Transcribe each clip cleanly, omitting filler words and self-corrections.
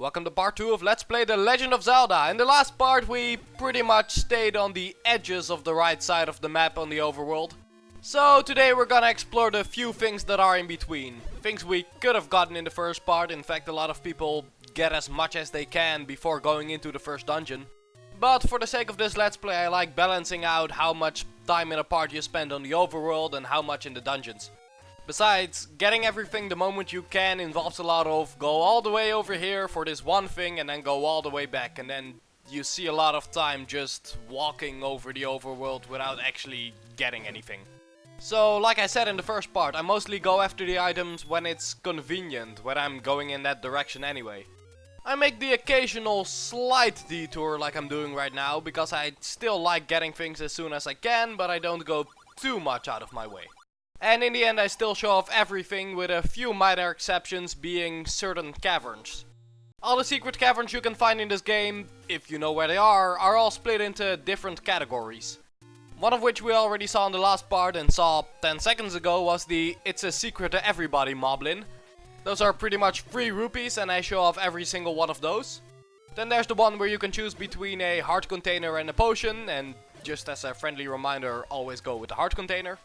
Welcome to part 2 of Let's Play The Legend of Zelda. In the last part we pretty much stayed on the edges of the right side of the map on the overworld. So today we're gonna explore the few things that are in between. Things we could have gotten in the first part. In fact, a lot of people get as much as they can before going into the first dungeon. But for the sake of this Let's Play, I like balancing out how much time in a part you spend on the overworld and how much in the dungeons. Besides, getting everything the moment you can involves a lot of go all the way over here for this one thing and then go all the way back, and then you see a lot of time just walking over the overworld without actually getting anything. So, like I said in the first part, I mostly go after the items when it's convenient, when I'm going in that direction anyway. I make the occasional slight detour like I'm doing right now, because I still like getting things as soon as I can, but I don't go too much out of my way. And in the end I still show off everything, with a few minor exceptions being certain caverns. All the secret caverns you can find in this game, if you know where they are all split into different categories. One of which we already saw in the last part and saw 10 seconds ago was the It's a Secret to Everybody moblin. Those are pretty much free rupees and I show off every single one of those. Then there's the one where you can choose between a heart container and a potion, and just as a friendly reminder, always go with the heart container.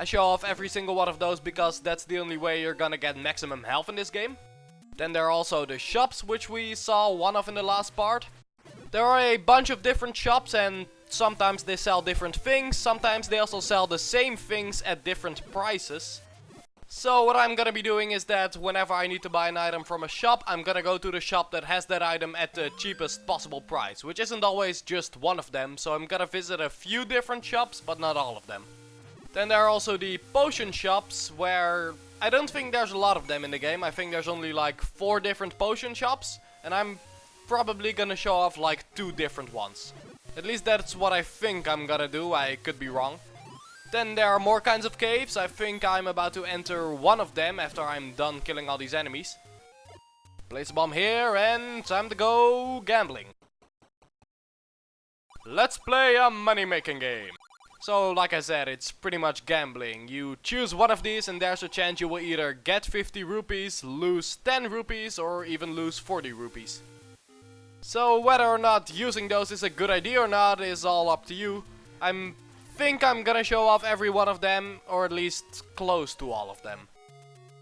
I show off every single one of those because that's the only way you're gonna get maximum health in this game. Then there are also the shops, which we saw one of in the last part. There are a bunch of different shops and sometimes they sell different things, sometimes they also sell the same things at different prices. So what I'm gonna be doing is that whenever I need to buy an item from a shop, I'm gonna go to the shop that has that item at the cheapest possible price, which isn't always just one of them, so I'm gonna visit a few different shops, but not all of them. Then there are also the potion shops, where I don't think there's a lot of them in the game. I think there's only like 4 different potion shops, and I'm probably gonna show off like 2 different ones. At least that's what I think I'm gonna do, I could be wrong. Then there are more kinds of caves. I think I'm about to enter one of them after I'm done killing all these enemies. Place a bomb here and time to go gambling. Let's play a money-making game. So, like I said, it's pretty much gambling. You choose one of these and there's a chance you will either get 50 rupees, lose 10 rupees, or even lose 40 rupees. So, whether or not using those is a good idea or not is all up to you. I think I'm gonna show off every one of them, or at least close to all of them.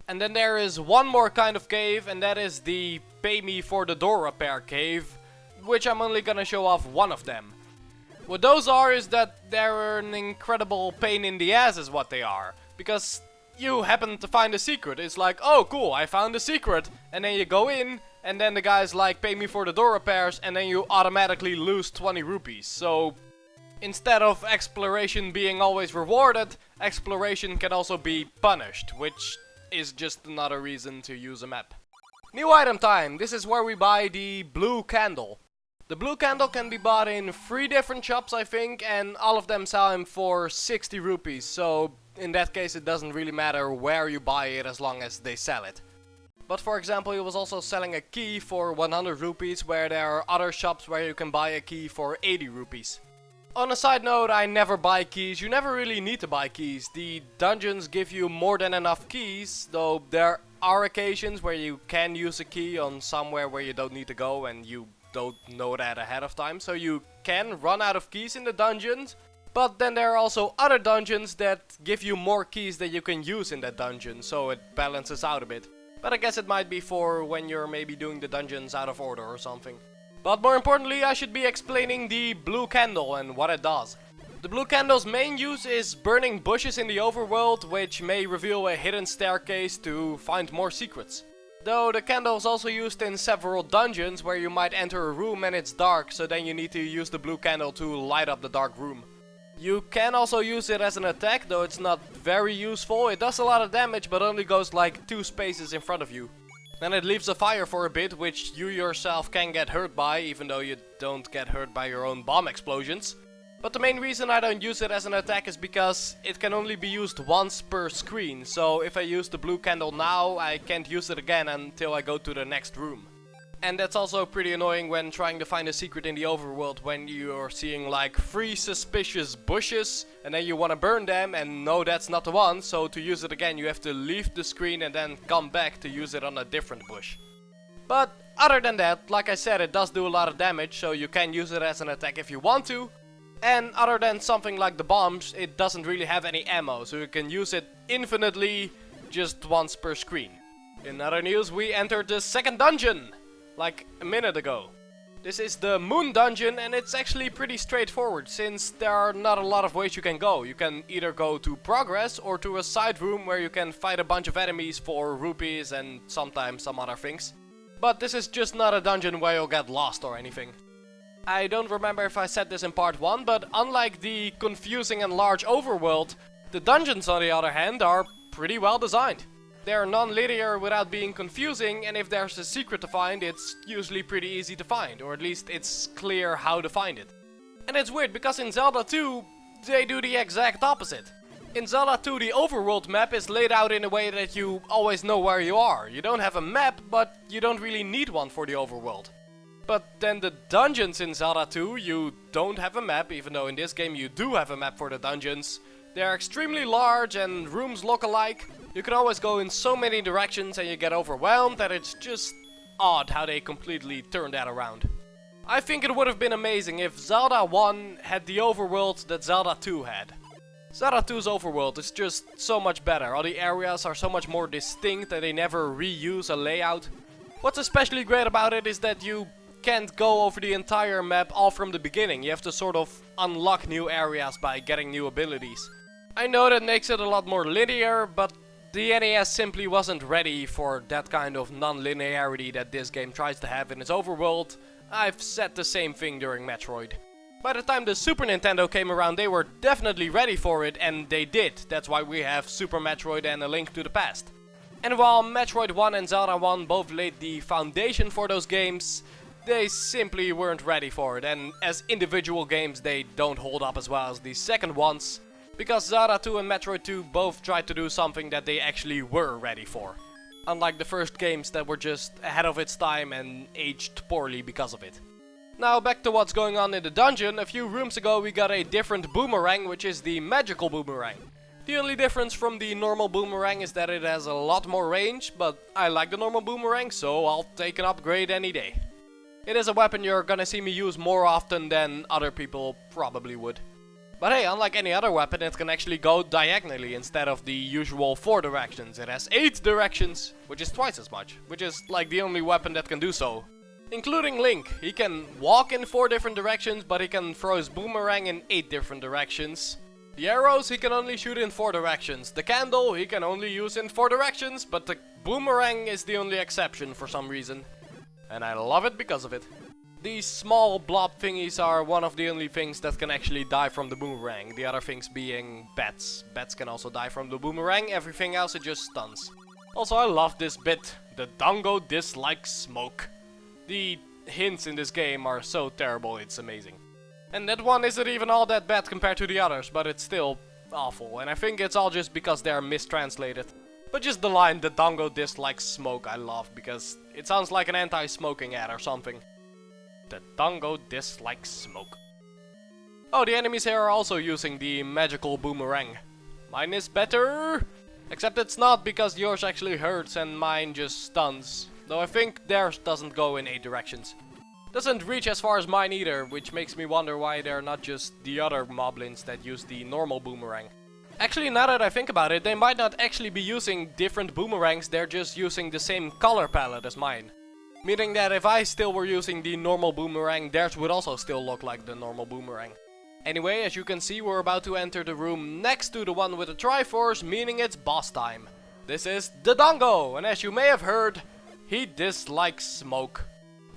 And then there is one more kind of cave, and that is the pay me for the door repair cave, which I'm only gonna show off one of them. What those are is that they're an incredible pain in the ass is what they are. Because you happen to find a secret. It's like, oh cool, I found a secret. And then you go in, and then the guy's like, pay me for the door repairs, and then you automatically lose 20 rupees. So instead of exploration being always rewarded, exploration can also be punished, which is just another reason to use a map. New item time! This is where we buy the blue candle. The blue candle can be bought in 3 different shops, I think, and all of them sell him for 60 rupees, so in that case it doesn't really matter where you buy it as long as they sell it. But for example, he was also selling a key for 100 rupees, where there are other shops where you can buy a key for 80 rupees. On a side note, I never buy keys. You never really need to buy keys. The dungeons give you more than enough keys, though there are occasions where you can use a key on somewhere where you don't need to go and you don't know that ahead of time, so you can run out of keys in the dungeons. But then there are also other dungeons that give you more keys than you can use in that dungeon, so it balances out a bit. But I guess it might be for when you're maybe doing the dungeons out of order or something. But more importantly, I should be explaining the blue candle and what it does. The blue candle's main use is burning bushes in the overworld, which may reveal a hidden staircase to find more secrets. Though the candle is also used in several dungeons where you might enter a room and it's dark, so then you need to use the blue candle to light up the dark room. You can also use it as an attack, though it's not very useful. It does a lot of damage, but only goes like 2 spaces in front of you. Then it leaves a fire for a bit, which you yourself can get hurt by, even though you don't get hurt by your own bomb explosions. But the main reason I don't use it as an attack is because it can only be used once per screen. So if I use the blue candle now, I can't use it again until I go to the next room. And that's also pretty annoying when trying to find a secret in the overworld, when you're seeing like 3 suspicious bushes and then you want to burn them and no, that's not the one, so to use it again you have to leave the screen and then come back to use it on a different bush. But Other than that, like I said, it does do a lot of damage, so you can use it as an attack if you want to. And other than something like the bombs, it doesn't really have any ammo, so you can use it infinitely, just once per screen. In other news, we entered the second dungeon, like a minute ago. This is the Moon Dungeon, and it's actually pretty straightforward, since there are not a lot of ways you can go. You can either go to Progress, or to a side room where you can fight a bunch of enemies for rupees and sometimes some other things. But this is just not a dungeon where you'll get lost or anything. I don't remember if I said this in part 1, but unlike the confusing and large overworld, the dungeons on the other hand are pretty well designed. They're non-linear without being confusing, and if there's a secret to find, it's usually pretty easy to find, or at least it's clear how to find it. And it's weird, because in Zelda 2, they do the exact opposite. In Zelda 2, the overworld map is laid out in a way that you always know where you are. You don't have a map, but you don't really need one for the overworld. But then the dungeons in Zelda 2, you don't have a map, even though in this game you do have a map for the dungeons. They're extremely large and rooms look alike. You can always go in so many directions and you get overwhelmed that it's just odd how they completely turned that around. I think it would have been amazing if Zelda 1 had the overworld that Zelda 2 had. Zelda 2's overworld is just so much better. All the areas are so much more distinct that they never reuse a layout. What's especially great about it is that you can't go over the entire map all from the beginning. You have to sort of unlock new areas by getting new abilities. I know that makes it a lot more linear, but the NES simply wasn't ready for that kind of non-linearity that this game tries to have in its overworld. I've said the same thing during Metroid. By the time the Super Nintendo came around, they were definitely ready for it, and they did. That's why we have Super Metroid and A Link to the Past. And while Metroid 1 and Zelda 1 both laid the foundation for those games, they simply weren't ready for it, and as individual games they don't hold up as well as the second ones, because Zelda 2 and Metroid 2 both tried to do something that they actually were ready for. Unlike the first games that were just ahead of its time and aged poorly because of it. Now back to what's going on in the dungeon. A few rooms ago we got a different boomerang, which is the magical boomerang. The only difference from the normal boomerang is that it has a lot more range, but I like the normal boomerang, so I'll take an upgrade any day. It is a weapon you're gonna see me use more often than other people probably would. But hey, unlike any other weapon, it can actually go diagonally instead of the usual 4 directions. It has 8 directions, which is twice as much, which is like the only weapon that can do so. Including Link. He can walk in 4 different directions, but he can throw his boomerang in 8 different directions. The arrows he can only shoot in 4 directions. The candle he can only use in 4 directions, but the boomerang is the only exception for some reason. And I love it because of it. These small blob thingies are one of the only things that can actually die from the boomerang. The other things being bats. Bats can also die from the boomerang, everything else it just stuns. Also, I love this bit. The Dodongo dislikes smoke. The hints in this game are so terrible, it's amazing. And that one isn't even all that bad compared to the others, but it's still awful. And I think it's all just because they're mistranslated. But just the line, the Dodongo dislikes smoke, I love, because it sounds like an anti-smoking ad or something. The Dodongo dislikes smoke. Oh, the enemies here are also using the magical boomerang. Mine is better! Except it's not, because yours actually hurts and mine just stuns. Though I think theirs doesn't go in 8 directions. Doesn't reach as far as mine either, which makes me wonder why they're not just the other moblins that use the normal boomerang. Actually, now that I think about it, they might not actually be using different boomerangs, they're just using the same color palette as mine. Meaning that if I still were using the normal boomerang, theirs would also still look like the normal boomerang. Anyway, as you can see, we're about to enter the room next to the one with the Triforce, meaning it's boss time. This is Dodongo, and as you may have heard, he dislikes smoke.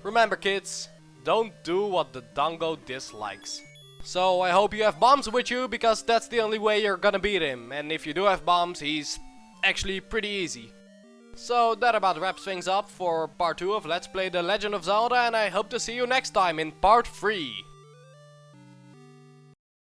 Remember kids, don't do what Dodongo dislikes. So I hope you have bombs with you, because that's the only way you're gonna beat him, and if you do have bombs, he's actually pretty easy. So that about wraps things up for part 2 of Let's Play The Legend of Zelda, and I hope to see you next time in part 3.